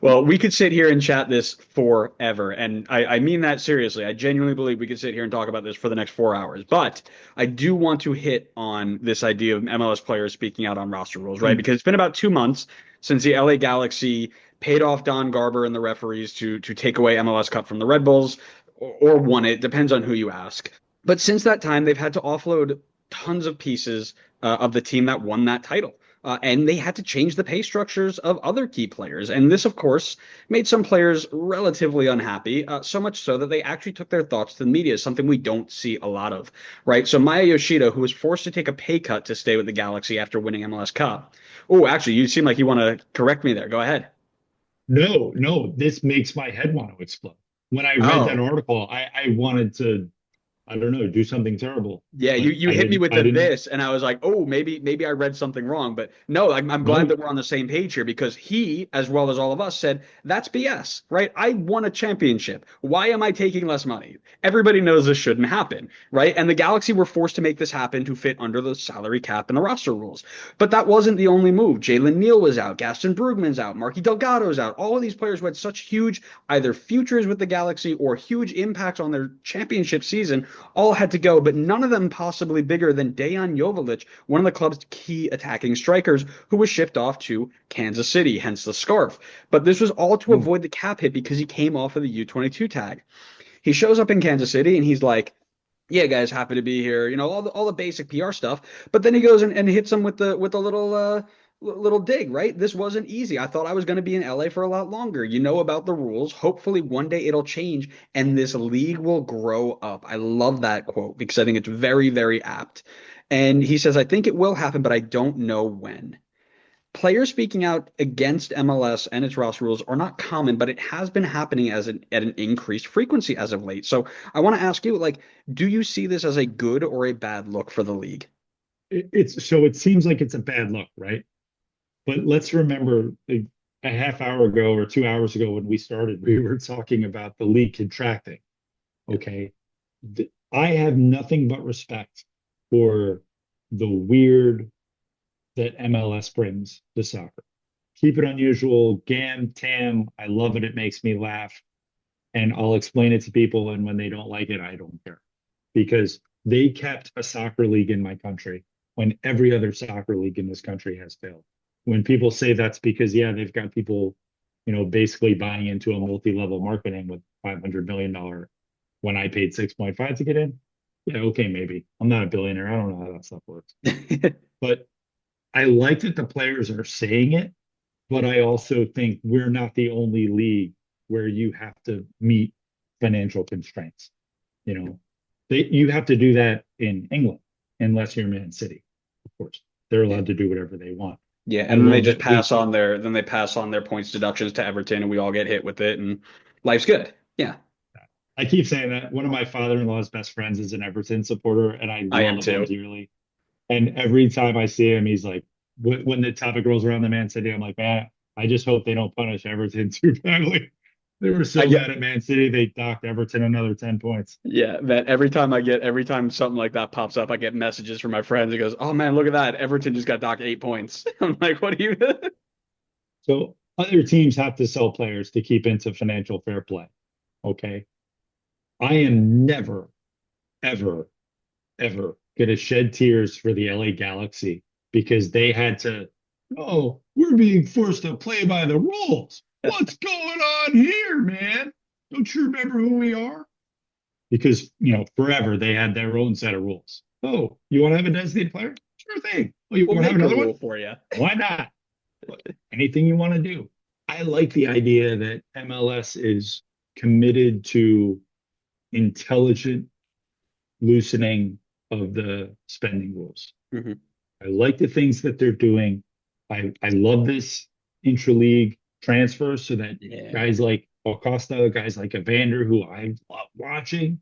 Well, we could sit here and chat this forever, and I mean that seriously. I genuinely believe we could sit here and talk about this for the next 4 hours. But I do want to hit on this idea of MLS players speaking out on roster rules, right? Mm. Because it's been about 2 months since the LA Galaxy paid off Don Garber and the referees to take away MLS Cup from the Red Bulls, or won it. Depends on who you ask. But since that time, they've had to offload tons of pieces of the team that won that title. And they had to change the pay structures of other key players. And this, of course, made some players relatively unhappy, so much so that they actually took their thoughts to the media, something we don't see a lot of, right? So Maya Yoshida, who was forced to take a pay cut to stay with the Galaxy after winning MLS Cup. Oh, actually, you seem like you want to correct me there. Go ahead. No, no, this makes my head want to explode. When I read that Oh, article, I wanted to, I don't know, do something terrible, yeah, you but you hit me with I the didn't. this, and I was like, oh, maybe I read something wrong. But no, I'm glad No, that we're on the same page here because he, as well as all of us, said that's BS, right? I won a championship. Why am I taking less money? Everybody knows this shouldn't happen, right? And the Galaxy were forced to make this happen to fit under the salary cap and the roster rules. But that wasn't the only move. Jalen Neal was out, Gaston Brugman's out, Marky Delgado's out. All of these players who had such huge either futures with the Galaxy or huge impacts on their championship season all had to go, but none of them possibly bigger than Dejan Joveljic, one of the club's key attacking strikers, who was shipped off to Kansas City, hence the scarf. But this was all to no. avoid the cap hit because he came off of the U22 tag. He shows up in Kansas City and he's like, yeah, guys, happy to be here. All the basic PR stuff. But then he goes and hits them with the little dig, right? This wasn't easy. I thought I was going to be in LA for a lot longer. You know about the rules. Hopefully one day it'll change and this league will grow up. I love that quote because I think it's very, very apt. And he says, I think it will happen, but I don't know when. Players speaking out against MLS and its roster rules are not common, but it has been happening at an increased frequency as of late. So I want to ask you, like, do you see this as a good or a bad look for the league? It's so it seems like it's a bad look, right? But let's remember a half hour ago or 2 hours ago when we started, we were talking about the league contracting. Okay. I have nothing but respect for the weird that MLS brings to soccer. Keep it unusual, gam, tam. I love it. It makes me laugh. And I'll explain it to people. And when they don't like it, I don't care because they kept a soccer league in my country when every other soccer league in this country has failed. When people say that's because, yeah, they've got people, basically buying into a multi-level marketing with $500 million when I paid 6.5 to get in. Yeah, okay, maybe. I'm not a billionaire. I don't know how that stuff works. But I like that the players are saying it, but I also think we're not the only league where you have to meet financial constraints. You know, you have to do that in England unless you're Man City, of course. They're Yeah. allowed to do whatever they want. Yeah, I and then they love just that we pass on their points deductions to Everton and we all get hit with it and life's good. Yeah, I keep saying that one of my father-in-law's best friends is an Everton supporter, and I I am love him too. dearly. And every time I see him, he's like, when the topic rolls around the Man City, I'm like, man, I just hope they don't punish Everton too badly. They were I so get mad at Man City, they docked Everton another 10 points. Yeah, that every time something like that pops up, I get messages from my friends. It goes, "Oh man, look at that! Everton just got docked 8 points." I'm like, "What are you?" So other teams have to sell players to keep into financial fair play. Okay. I am never, ever, ever going to shed tears for the LA Galaxy because they had to, oh, we're being forced to play by the rules. What's going on here, man? Don't you remember who we are? Because, forever they had their own set of rules. Oh, you want to have a designated player? Sure thing. Oh, you We'll want to have make a another one? rule for you. Why not? Anything you want to do. I like the idea that MLS is committed to intelligent loosening of the spending rules. Hmm. I like the things that they're doing. I love this intra-league transfer so that Yeah, guys like Acosta, guys like Evander, who I love watching,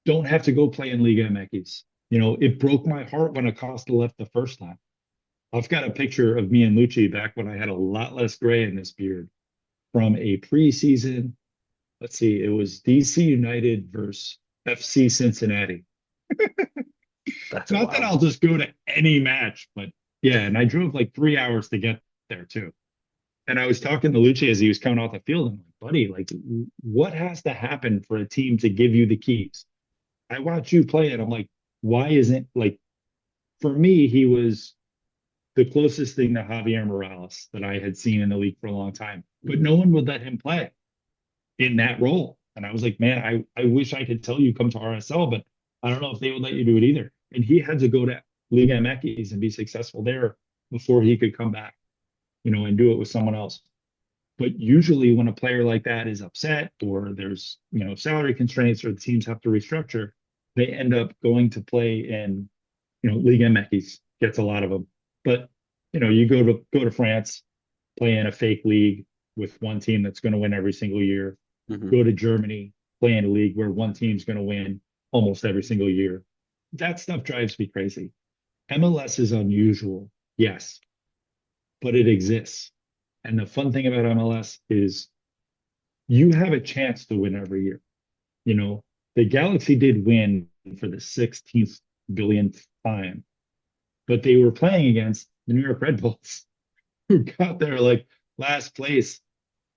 don't have to go play in Liga MX. It broke my heart when Acosta left the first time. I've got a picture of me and Lucci back when I had a lot less gray in this beard from a preseason. Let's see, it was DC United versus FC Cincinnati. that's Not that wild. I'll just go to any match, but yeah, and I drove like 3 hours to get there too. And I was talking to Lucci as he was coming off the field. I'm like, buddy, like, what has to happen for a team to give you the keys? I watch you play it. I'm like, why isn't like for me, he was the closest thing to Javier Morales that I had seen in the league for a long time. But no one would let him play in that role. And I was like, man, I wish I could tell you come to RSL, but I don't know if they would let you do it either. And he had to go to Liga MX and be successful there before he could come back, and do it with someone else. But usually when a player like that is upset or there's, salary constraints or the teams have to restructure, they end up going to play in, Liga MX gets a lot of them. But, you go to France, play in a fake league with one team that's going to win every single year. Hmm. Go to Germany, play in a league where one team's going to win almost every single year. That stuff drives me crazy. MLS is unusual, yes, but it exists. And the fun thing about MLS is you have a chance to win every year. The Galaxy did win for the 16th billionth time, but they were playing against the New York Red Bulls, who got there like last place,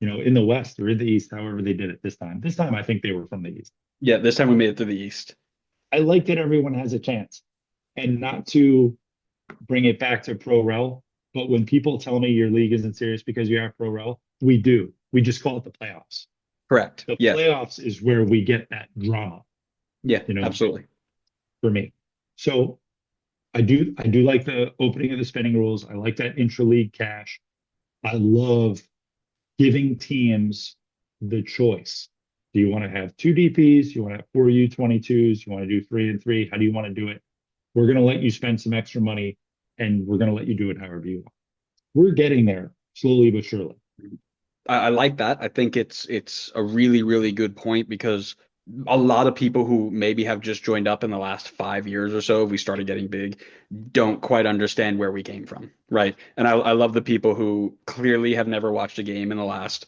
in the West or in the East, however they did it this time. This time, I think they were from the East. Yeah, this time we made it to the East. I like that everyone has a chance, and not to bring it back to Pro Rel, but when people tell me your league isn't serious because you have Pro Rel, we do. We just call it the playoffs. Correct. The Yeah. playoffs is where we get that drama, Yeah, you know, absolutely. for me. So I do like the opening of the spending rules. I like that intra-league cash. I love giving teams the choice. Do you want to have two DPs? You want to have four U22s? You want to do 3-3? How do you want to do it? We're going to let you spend some extra money and we're going to let you do it however you want. We're getting there slowly but surely. I like that. I think it's a really, really good point because a lot of people who maybe have just joined up in the last 5 years or so, if we started getting big, don't quite understand where we came from, right? And I love the people who clearly have never watched a game in the last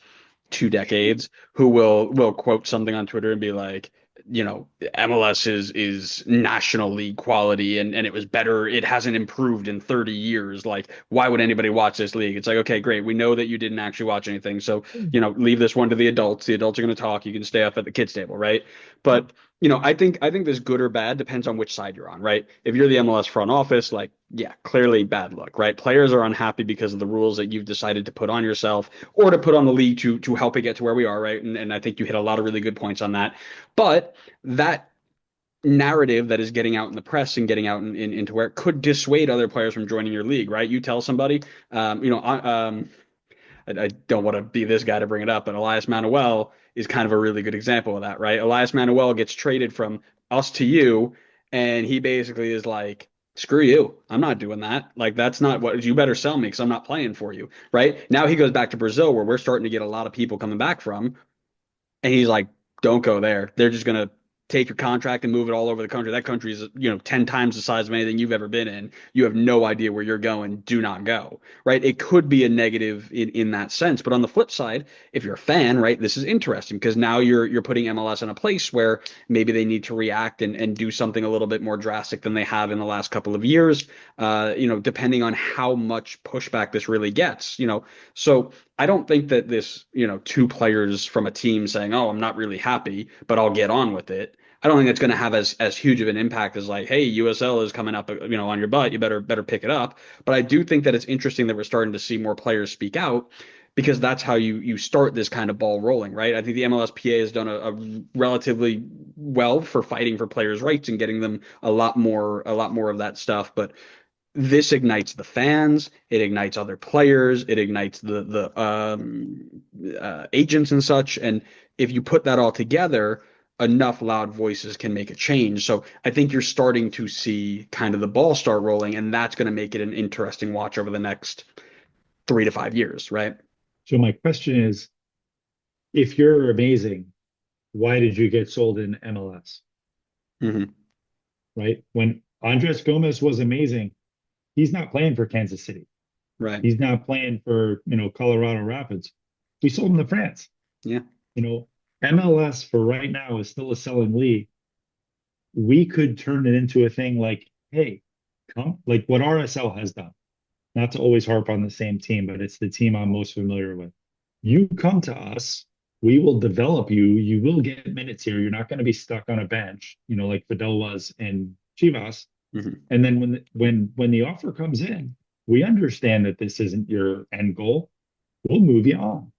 2 decades who will quote something on Twitter and be like, MLS is National League quality and it was better. It hasn't improved in 30 years. Like, why would anybody watch this league? It's like, okay, great. We know that you didn't actually watch anything. So, leave this one to the adults. The adults are going to talk. You can stay up at the kids' table, right? But I think this good or bad depends on which side you're on, right? If you're the MLS front office, like, yeah, clearly bad luck, right? Players are unhappy because of the rules that you've decided to put on yourself or to put on the league to help it get to where we are, right? And I think you hit a lot of really good points on that. But that narrative that is getting out in the press and getting out into where it could dissuade other players from joining your league, right? You tell somebody, I don't want to be this guy to bring it up, but Elias Manuel is kind of a really good example of that, right? Elias Manuel gets traded from us to you, and he basically is like, screw you. I'm not doing that. Like, that's not what you better sell me because I'm not playing for you, right? Now he goes back to Brazil where we're starting to get a lot of people coming back from. And he's like, don't go there. They're just going to take your contract and move it all over the country. That country is, 10 times the size of anything you've ever been in. You have no idea where you're going. Do not go. Right. It could be a negative in that sense. But on the flip side, if you're a fan, right, this is interesting because now you're putting MLS in a place where maybe they need to react and do something a little bit more drastic than they have in the last couple of years. Depending on how much pushback this really gets, so I don't think that this, two players from a team saying, "Oh, I'm not really happy, but I'll get on with it." I don't think it's going to have as huge of an impact as like, "Hey, USL is coming up, on your butt. You better pick it up." But I do think that it's interesting that we're starting to see more players speak out because that's how you start this kind of ball rolling, right? I think the MLSPA has done a relatively well for fighting for players' rights and getting them a lot more of that stuff, but this ignites the fans, it ignites other players, it ignites the agents and such. And if you put that all together, enough loud voices can make a change. So I think you're starting to see kind of the ball start rolling, and that's going to make it an interesting watch over the next 3 to 5 years, right? So my question is, if you're amazing, why did you get sold in MLS? Hmm. Right? When Andres Gomez was amazing, he's not playing for Kansas City. Right. He's not playing for, Colorado Rapids. We sold him to France. Yeah. You know, MLS for right now is still a selling league. We could turn it into a thing like, hey, come like what RSL has done. not to always harp on the same team, but it's the team I'm most familiar with. You come to us, we will develop you. You will get minutes here. You're not going to be stuck on a bench, like Fidel was in Chivas. Hmm. And then when the offer comes in, we understand that this isn't your end goal. We'll move you on.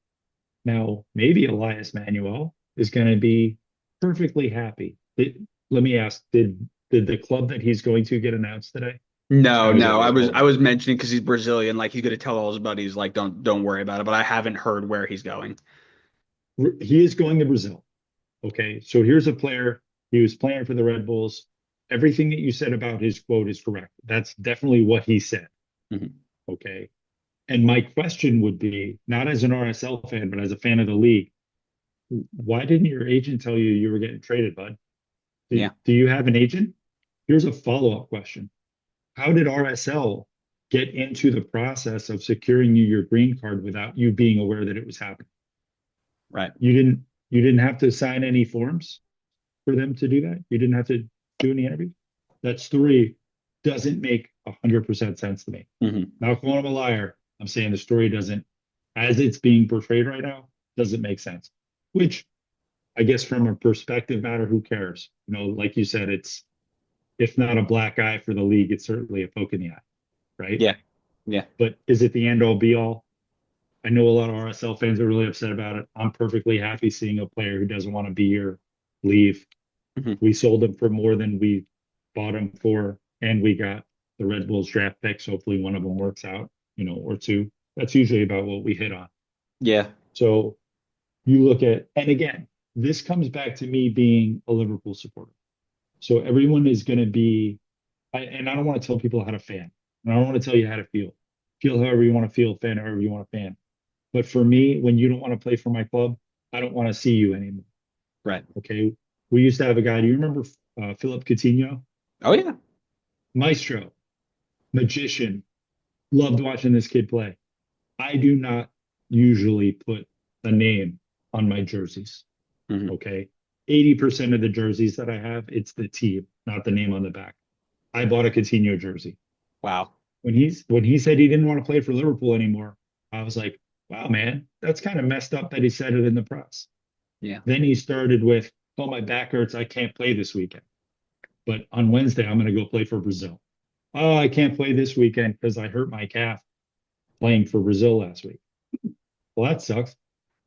Now, maybe Elias Manuel is going to be perfectly happy. Let me ask, did the club that he's going to get announced today? I No, was no, always I told. was mentioning because he's Brazilian, like he's gonna tell all his buddies, like don't worry about it. But I haven't heard where he's going. He is going to Brazil. Okay, so here's a player. He was playing for the Red Bulls. Everything that you said about his quote is correct. That's definitely what he said. Hmm. Okay. And my question would be, not as an RSL fan, but as a fan of the league, why didn't your agent tell you you were getting traded, bud? Yeah, Do you have an agent? Here's a follow-up question. How did RSL get into the process of securing you your green card without you being aware that it was happening? right. You didn't have to sign any forms for them to do that. You didn't have to do any interview. That story doesn't make 100% sense to me. Hmm. Not calling him a liar. I'm saying the story doesn't, as it's being portrayed right now, doesn't make sense. Which I guess from a perspective matter, who cares? Like you said, it's if not a black eye for the league, it's certainly a poke in the eye, right? Yeah, yeah. But is it the end all be all? I know a lot of RSL fans are really upset about it. I'm perfectly happy seeing a player who doesn't want to be here leave. Hmm. We sold him for more than we bought him for, and we got the Red Bulls draft picks. Hopefully, one of them works out, or two. That's usually about what we hit on. Yeah, So you look at, and again, this comes back to me being a Liverpool supporter. So everyone is going to be, and I don't want to tell people how to fan, and I don't want to tell you how to feel. Feel however you want to feel, fan however you want to fan. But for me, when you don't want to play for my club, I don't want to see you anymore. right. Okay. We used to have a guy. Do you remember Philip Coutinho? Oh yeah, Maestro, magician. Loved watching this kid play. I do not usually put a name on my jerseys. hmm, Okay. 80% of the jerseys that I have, it's the team, not the name on the back. I bought a Coutinho jersey. wow. When he said he didn't want to play for Liverpool anymore, I was like, wow, man, that's kind of messed up that he said it in the press. Yeah, Then he started with, oh, my back hurts. I can't play this weekend. But on Wednesday, I'm going to go play for Brazil. Oh, I can't play this weekend because I hurt my calf playing for Brazil last week. Well, that sucks.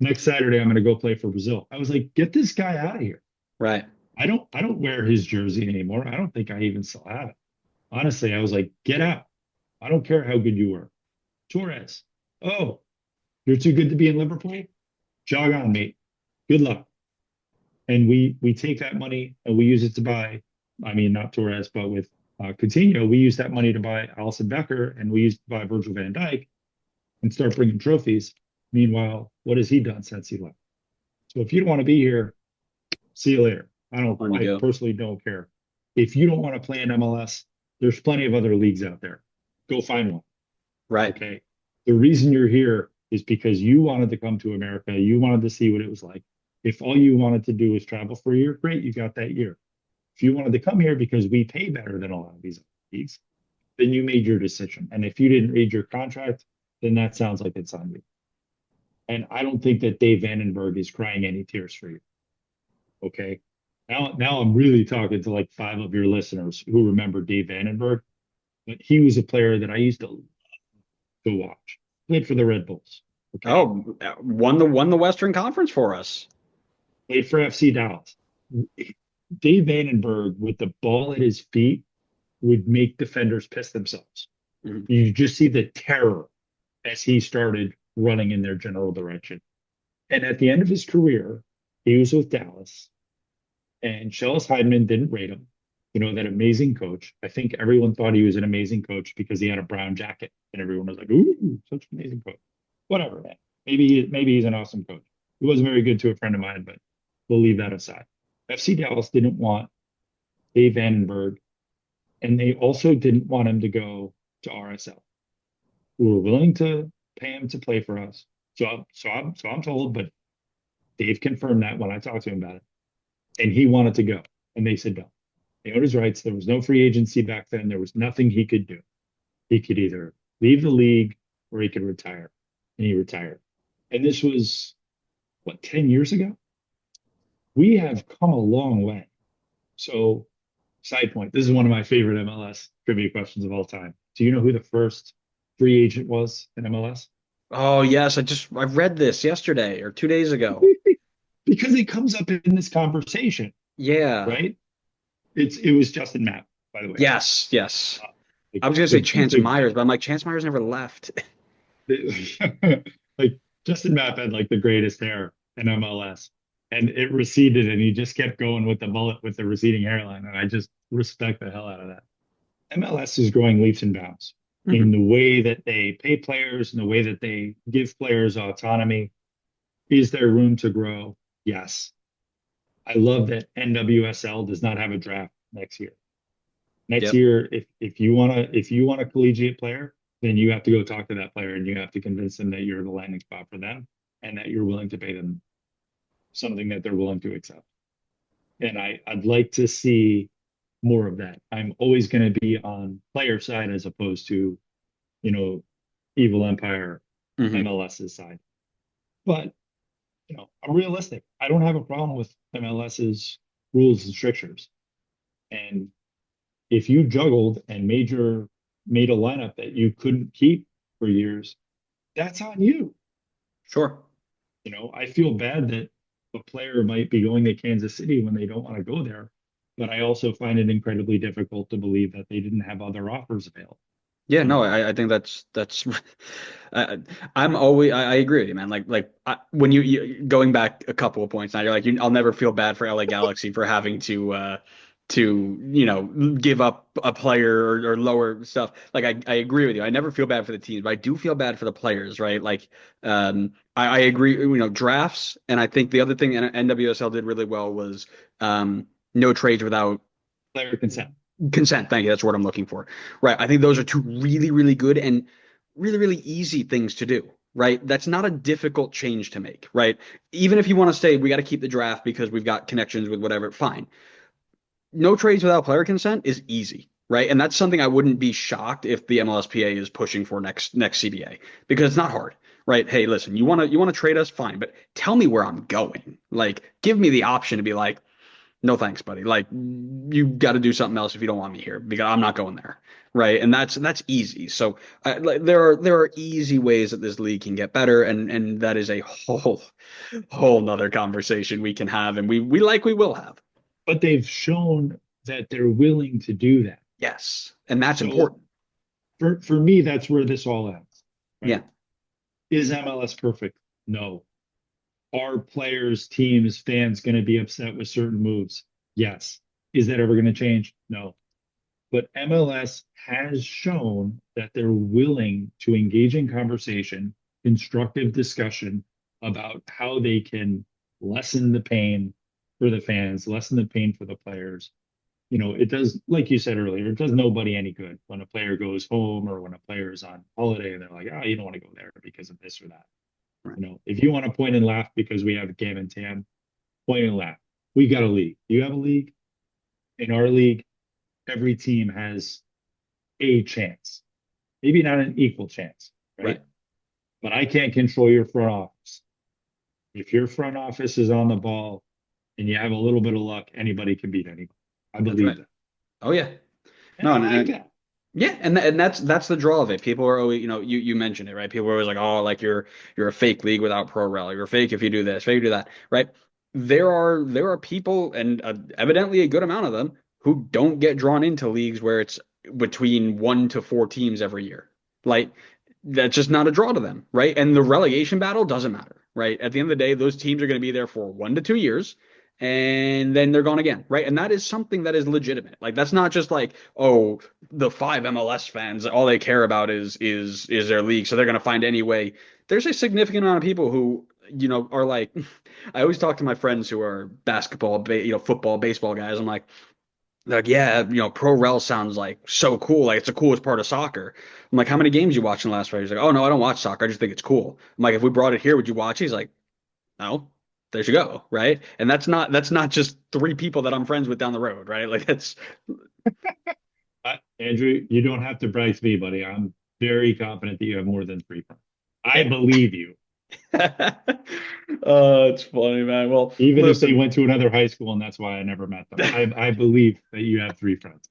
Next Saturday, I'm going to go play for Brazil. I was like, get this guy out of here. right. I don't wear his jersey anymore. I don't think I even still have it. Honestly, I was like, get out. I don't care how good you were. Torres. Oh, you're too good to be in Liverpool? Jog on, mate. Good luck. And we take that money and we use it to buy, I mean, not Torres, but with Coutinho, we use that money to buy Alisson Becker and we used to buy Virgil van Dijk and start bringing trophies. Meanwhile, what has he done since he left? So if you don't want to be here, see you later. On you I go. personally don't care. If you don't want to play in MLS, there's plenty of other leagues out there. Go find one. Right. Okay. The reason you're here is because you wanted to come to America. You wanted to see what it was like. If all you wanted to do was travel for a year, great, you got that year. If you wanted to come here because we pay better than a lot of these leagues, then you made your decision. And if you didn't read your contract, then that sounds like it's on you. And I don't think that Dave Vandenberg is crying any tears for you. Okay. Now I'm really talking to like five of your listeners who remember Dave Vandenberg, but he was a player that I used to watch. Played for the Red Bulls. Okay. Oh, won the Western Conference for us. Played for FC Dallas. Dave Vandenberg, with the ball at his feet, would make defenders piss themselves. Mhm. You just see the terror as he started running in their general direction. And at the end of his career, he was with Dallas, and Shellis Heidemann didn't rate him. That amazing coach. I think everyone thought he was an amazing coach because he had a brown jacket, and everyone was like, "Ooh, such an amazing coach." Whatever, man. Maybe he's an awesome coach. He wasn't very good to a friend of mine, but we'll leave that aside. FC Dallas didn't want Dave Vandenberg, and they also didn't want him to go to RSL. We were willing to pay him to play for us. So I'm told, but Dave confirmed that when I talked to him about it, and he wanted to go, and they said no. He owned his rights. There was no free agency back then. There was nothing he could do. He could either leave the league or he could retire. And he retired. And this was, what, 10 years ago? We have come a long way. So, side point, this is one of my favorite MLS trivia questions of all time. Do you know who the first free agent was in MLS? Oh yes, I read this yesterday or 2 days ago. Because it comes up in this conversation, Yeah. right? It was Justin Mapp, by the way. Yes, yes. Uh, I was gonna say Chance Myers, but I'm like Chance Myers never left. like Justin Mapp had like the greatest hair in MLS, and it receded, and he just kept going with the mullet with the receding hairline, and I just respect the hell out of that. MLS is growing leaps and bounds in Mhm. the way that they pay players, in the way that they give players autonomy. Is there room to grow? Yes. I love that NWSL does not have a draft next year. Next Yep. year, if you want a collegiate player, then you have to go talk to that player and you have to convince them that you're the landing spot for them and that you're willing to pay them something that they're willing to accept. And I'd like to see more of that. I'm always going to be on player side as opposed to, you know, Evil Empire Hmm. MLS's side. But, I'm realistic. I don't have a problem with MLS's rules and strictures. And if you juggled and made a lineup that you couldn't keep for years, that's on you. Sure. I feel bad that a player might be going to Kansas City when they don't want to go there, but I also find it incredibly difficult to believe that they didn't have other offers available. Yeah, You no, know, I think that's I'm always I agree with you, man. When you going back a couple of points now, you're like I'll never feel bad for LA Galaxy for having to give up a player or lower stuff. Like I agree with you. I never feel bad for the teams, but I do feel bad for the players, right? I agree, drafts, and I think the other thing NWSL did really well was no trades without player consent. consent. Thank you. That's what I'm looking for. Right. I think those are two really, really good and really, really easy things to do. Right. That's not a difficult change to make. Right. Even if you want to say we got to keep the draft because we've got connections with whatever, fine. No trades without player consent is easy. Right. And that's something I wouldn't be shocked if the MLSPA is pushing for next CBA because it's not hard. Right. Hey, listen, you want to trade us? Fine. But tell me where I'm going. Like, give me the option to be like, no thanks, buddy. Like you got to do something else if you don't want me here because I'm not going there, right? And that's easy. So there are easy ways that this league can get better, and that is a whole nother conversation we can have, and we will have. But they've shown that they're willing to do that. Yes, and that's So important. for me, that's where this all ends, Yeah, right? Is MLS perfect? No. Are players, teams, fans going to be upset with certain moves? Yes. Is that ever going to change? No. But MLS has shown that they're willing to engage in conversation, constructive discussion about how they can lessen the pain for the fans, lessen the pain for the players. It does, like you said earlier, it does nobody any good when a player goes home or when a player is on holiday and they're like, oh, you don't want to go there because of this or that. right. If you want to point and laugh because we have Cam and Tam, point and laugh. We got a league. You have a league. In our league, every team has a chance, maybe not an equal chance, Right. right? But I can't control your front office. If your front office is on the ball and you have a little bit of luck, anybody can beat anybody. I That's believe right. that. Oh yeah. And No, I and, like and that. yeah, and that's the draw of it. People are always, you mentioned it, right? People are always like, oh, like you're a fake league without pro rel. You're fake if you do this, fake if you do that, right? There are people, and evidently a good amount of them, who don't get drawn into leagues where it's between 1 to 4 teams every year. Like that's just not a draw to them, right? And the relegation battle doesn't matter, right? At the end of the day, those teams are going to be there for 1 to 2 years. And then they're gone again, right? And that is something that is legitimate. Like that's not just like, oh, the five MLS fans, all they care about is their league, so they're gonna find any way. There's a significant amount of people who, are like, I always talk to my friends who are basketball, football, baseball guys. I'm like, yeah, pro rel sounds like so cool, like it's the coolest part of soccer. I'm like, how many games you watch in the last 5 years? Like, oh no, I don't watch soccer. I just think it's cool. I'm like, if we brought it here, would you watch it? He's like, no. There you go, right? And that's not just three people that I'm friends with down the road, right? Like that's Andrew, you don't have to brag to me, buddy. very confident that you have more than three friends. I believe you. It's funny, man. Well, Even if they listen, went to another high school and that's why I never met them. I believe that you have three friends.